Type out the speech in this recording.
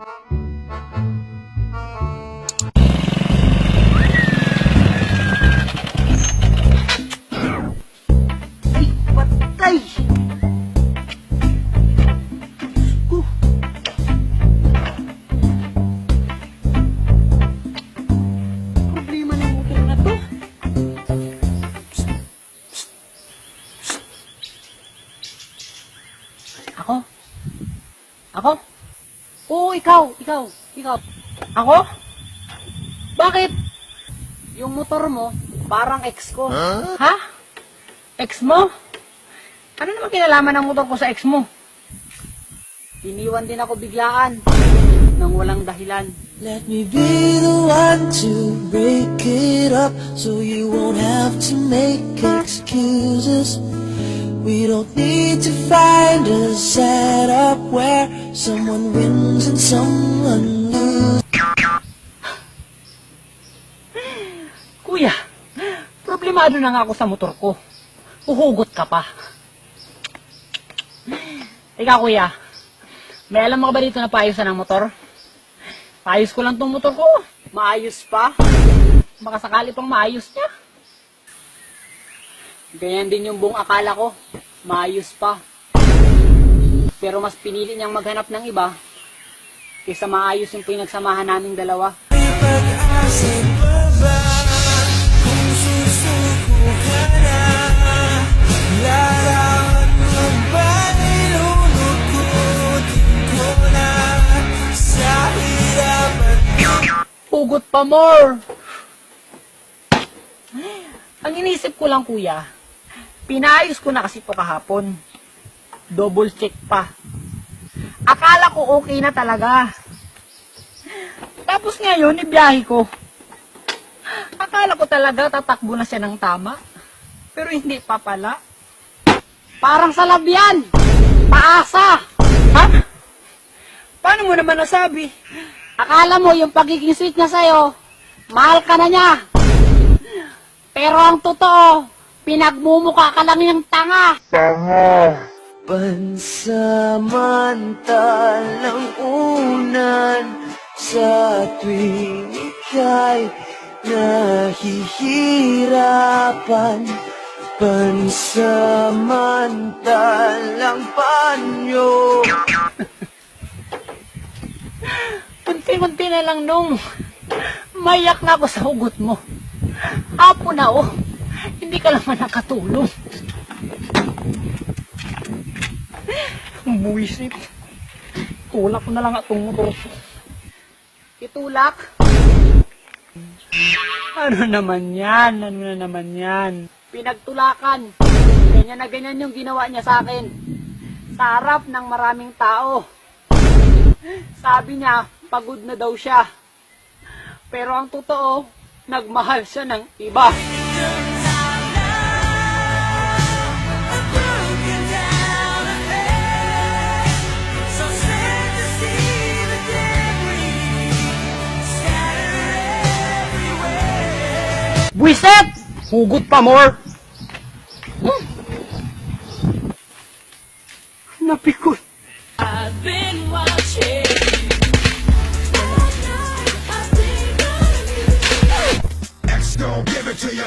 Ay, patay! Problema ng motor na to. Ako? Ako? Oo, ikaw. Ako? Bakit? Yung motor mo, parang ex ko. Ha? Ex mo? Ano naman kinalaman ng motor ko sa ex mo? Iniwan din ako biglaan nang walang dahilan. Let me be the one to break it up so you won't have to make excuses. We don't need to find a setup where someone wins and someone loses. Kuya, problemado na nga ako sa motor ko. Uhugot ka pa. Ikaw kuya, may alam mo ka ba dito na paayusan ng motor? Paayos ko lang tong motor ko. Maayos pa. Baka sakali pang maayos niya. Ganyan din yung buong akala ko. Maayos pa. Pero mas pinili niyang maghanap ng iba kaysa maayos yung pinagsamahan naming dalawa. Pag-asa'y baba kung susuko ka na. Larawan mo ba'y lulukutin ko na sa hirapan? Hugot pa more. Ang inisip ko lang kuya, pinayos ko na kasi ito kahapon. Double check pa. Akala ko okay na talaga. Tapos ngayon, ibiyahe ko. Akala ko talaga tatakbo na siya ng tama. Pero hindi pa pala. Parang sa labyan. Paasa. Ha? Paano mo naman nasabi? Akala mo yung pagiging sweet niya sa'yo, mahal ka na niya. Pero ang totoo, pinagmumukha ka lang yung tanga. Pansamantalang unan sa tuwing ika'y nahihirapan. Pansamantalang panyo. Kunti-kunti na lang nung mayak na ako sa hugot mo. Hapon na oh, hindi ka naman nakatulong. Buwisit. Tulak ko na lang atong motor. Itulak? Ano naman yan? Pinagtulakan. Ganyan na ganyan yung ginawa niya sa akin. Sa harap ng maraming tao. Sabi niya, pagod na daw siya. Pero ang totoo, nagmahal siya ng iba. Buiset! Hugot pa more! Napikot. I've been watching. X gon' give it to you.